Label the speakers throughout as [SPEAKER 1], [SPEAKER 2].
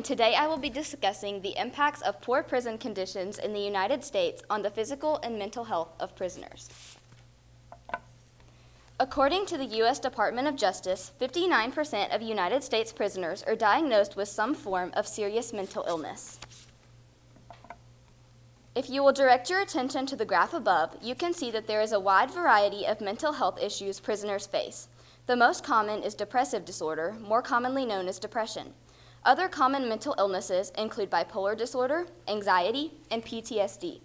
[SPEAKER 1] Today I will be discussing the impacts of poor prison conditions in the United States on the physical and mental health of prisoners. According to the U.S. Department of Justice, 59% of United States prisoners are diagnosed with some form of serious mental illness. If you will direct your attention to the graph above, you can see that there is a wide variety of mental health issues prisoners face. The most common is depressive disorder, more commonly known as depression. Other common mental illnesses include bipolar disorder, anxiety, and PTSD.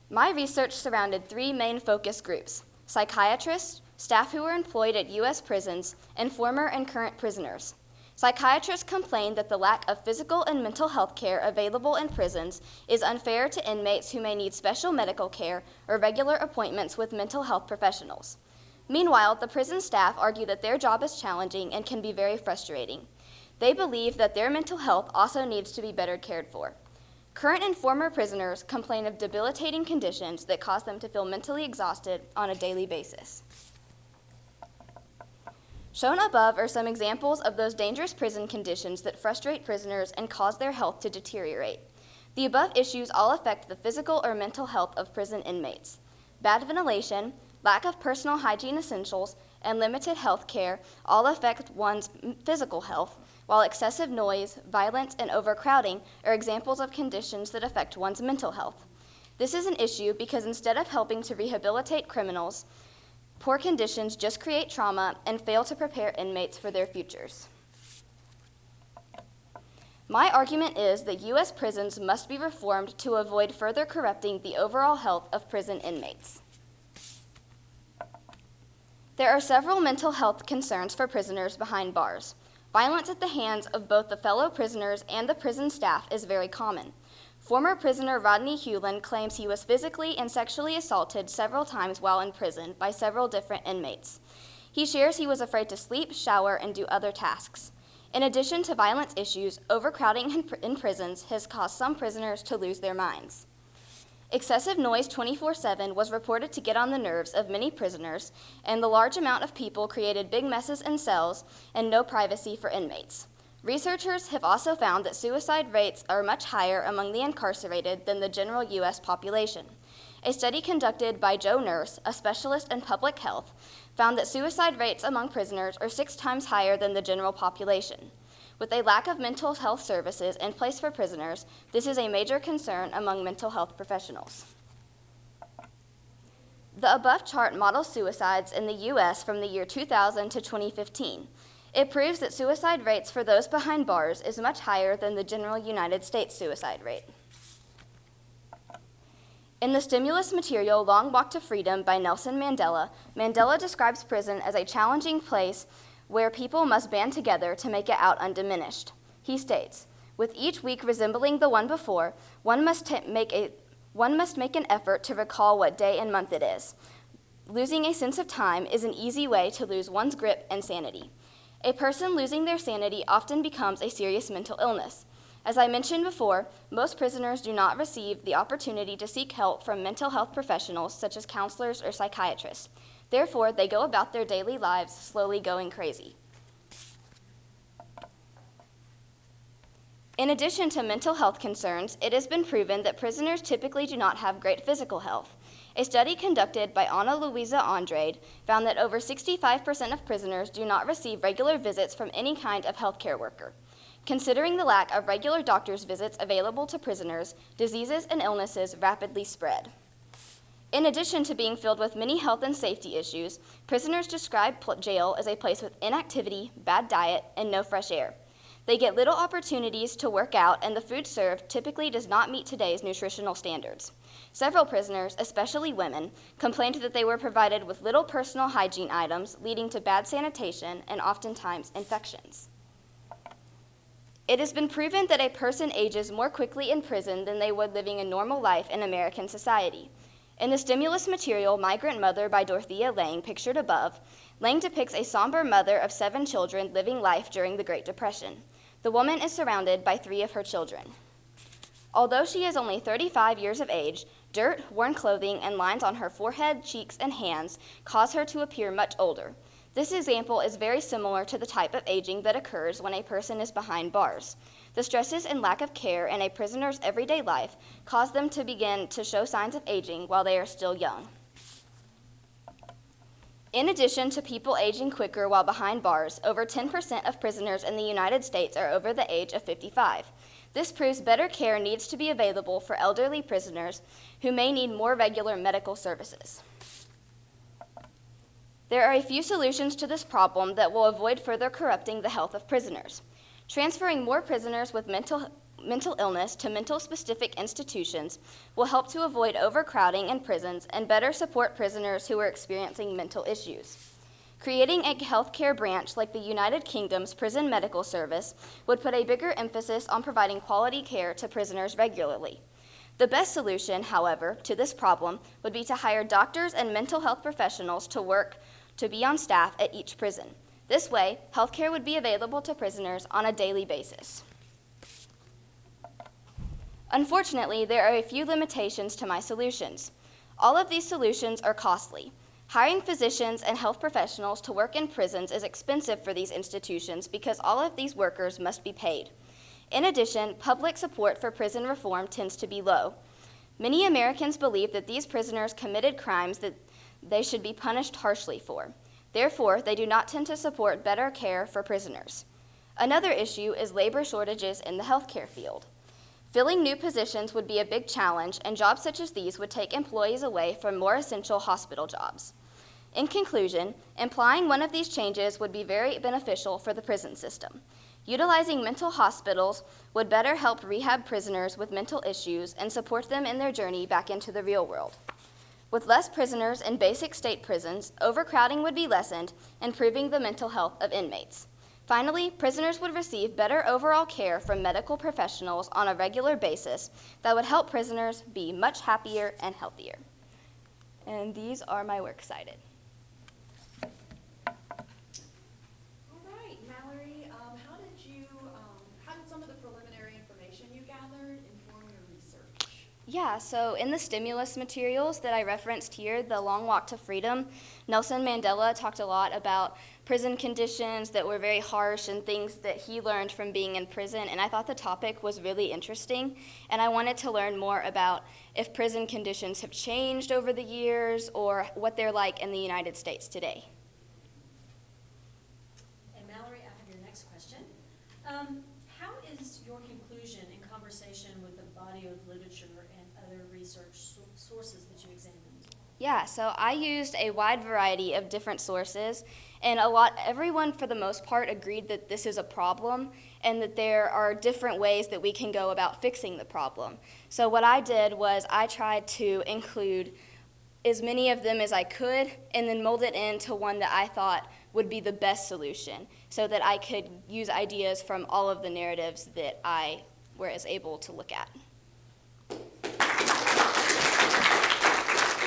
[SPEAKER 1] My research surrounded three main focus groups: psychiatrists, staff who are employed at U.S. prisons, and former and current prisoners. Psychiatrists complain that the lack of physical and mental health care available in prisons is unfair to inmates who may need special medical care or regular appointments with mental health professionals. Meanwhile, the prison staff argue that their job is challenging and can be very frustrating. They believe that their mental health also needs to be better cared for. Current and former prisoners complain of debilitating conditions that cause them to feel mentally exhausted on a daily basis. Shown above are some examples of those dangerous prison conditions that frustrate prisoners and cause their health to deteriorate. The above issues all affect the physical or mental health of prison inmates. Bad ventilation, lack of personal hygiene essentials, and limited health care all affect one's physical health, while excessive noise, violence, and overcrowding are examples of conditions that affect one's mental health. This is an issue because instead of helping to rehabilitate criminals, poor conditions just create trauma and fail to prepare inmates for their futures. My argument is that U.S. prisons must be reformed to avoid further corrupting the overall health of prison inmates. There are several mental health concerns for prisoners behind bars. Violence at the hands of both the fellow prisoners and the prison staff is very common. Former prisoner Rodney Hewlin claims he was physically and sexually assaulted several times while in prison by several different inmates. He shares he was afraid to sleep, shower, and do other tasks. In addition to violence issues, overcrowding in prisons has caused some prisoners to lose their minds. Excessive noise 24/7 was reported to get on the nerves of many prisoners, and the large amount of people created big messes in cells and no privacy for inmates. Researchers have also found that suicide rates are much higher among the incarcerated than the general U.S. population. A study conducted by Joe Nurse, a specialist in public health, found that suicide rates among prisoners are 6 times higher than the general population. With a lack of mental health services in place for prisoners, this is a major concern among mental health professionals. The above chart models suicides in the U.S. from the year 2000 to 2015. It proves that suicide rates for those behind bars is much higher than the general United States suicide rate. In the stimulus material Long Walk to Freedom by Nelson Mandela, Mandela describes prison as a challenging place where people must band together to make it out undiminished. He states, "With each week resembling the one before, one must make an effort to recall what day and month it is. Losing a sense of time is an easy way to lose one's grip and sanity. A person losing their sanity often becomes a serious mental illness. As I mentioned before, most prisoners do not receive the opportunity to seek help from mental health professionals such as counselors or psychiatrists. Therefore, they go about their daily lives slowly going crazy." In addition to mental health concerns, it has been proven that prisoners typically do not have great physical health. A study conducted by Ana Luisa Andrade found that over 65% of prisoners do not receive regular visits from any kind of healthcare worker. Considering the lack of regular doctor's visits available to prisoners, diseases and illnesses rapidly spread. In addition to being filled with many health and safety issues, prisoners describe jail as a place with inactivity, bad diet, and no fresh air. They get little opportunities to work out, and the food served typically does not meet today's nutritional standards. Several prisoners, especially women, complained that they were provided with little personal hygiene items, leading to bad sanitation and oftentimes infections. It has been proven that a person ages more quickly in prison than they would living a normal life in American society. In the stimulus material Migrant Mother by Dorothea Lange, pictured above, Lange depicts a somber mother of 7 children living life during the Great Depression. The woman is surrounded by 3 of her children. Although she is only 35 years of age, dirt, worn clothing, and lines on her forehead, cheeks, and hands cause her to appear much older. This example is very similar to the type of aging that occurs when a person is behind bars. The stresses and lack of care in a prisoner's everyday life cause them to begin to show signs of aging while they are still young. In addition to people aging quicker while behind bars, over 10% of prisoners in the United States are over the age of 55. This proves better care needs to be available for elderly prisoners who may need more regular medical services. There are a few solutions to this problem that will avoid further corrupting the health of prisoners. Transferring more prisoners with mental illness to mental-specific institutions will help to avoid overcrowding in prisons and better support prisoners who are experiencing mental issues. Creating a healthcare branch like the United Kingdom's Prison Medical Service would put a bigger emphasis on providing quality care to prisoners regularly. The best solution, however, to this problem would be to hire doctors and mental health professionals to be on staff at each prison. This way, healthcare would be available to prisoners on a daily basis. Unfortunately, there are a few limitations to my solutions. All of these solutions are costly. Hiring physicians and health professionals to work in prisons is expensive for these institutions because all of these workers must be paid. In addition, public support for prison reform tends to be low. Many Americans believe that these prisoners committed crimes that they should be punished harshly for. Therefore, they do not tend to support better care for prisoners. Another issue is labor shortages in the healthcare field. Filling new positions would be a big challenge, and jobs such as these would take employees away from more essential hospital jobs. In conclusion, implying one of these changes would be very beneficial for the prison system. Utilizing mental hospitals would better help rehab prisoners with mental issues and support them in their journey back into the real world. With less prisoners in basic state prisons, overcrowding would be lessened, improving the mental health of inmates. Finally, prisoners would receive better overall care from medical professionals on a regular basis that would help prisoners be much happier and healthier. And these are my works cited.
[SPEAKER 2] All right, Mallory, how did some of the preliminary information you gathered inform your research?
[SPEAKER 1] Yeah, so in the stimulus materials that I referenced here, the Long Walk to Freedom, Nelson Mandela talked a lot about prison conditions that were very harsh and things that he learned from being in prison, and I thought the topic was really interesting, and I wanted to learn more about if prison conditions have changed over the years or what they're like in the United States today.
[SPEAKER 3] And Mallory, I have your next question. How is your conclusion in conversation with the body of literature and other research sources that you examined?
[SPEAKER 1] Yeah, so I used a wide variety of different sources, and everyone for the most part agreed that this is a problem and that there are different ways that we can go about fixing the problem. So what I did was I tried to include as many of them as I could and then mold it into one that I thought would be the best solution so that I could use ideas from all of the narratives that I was able to look at.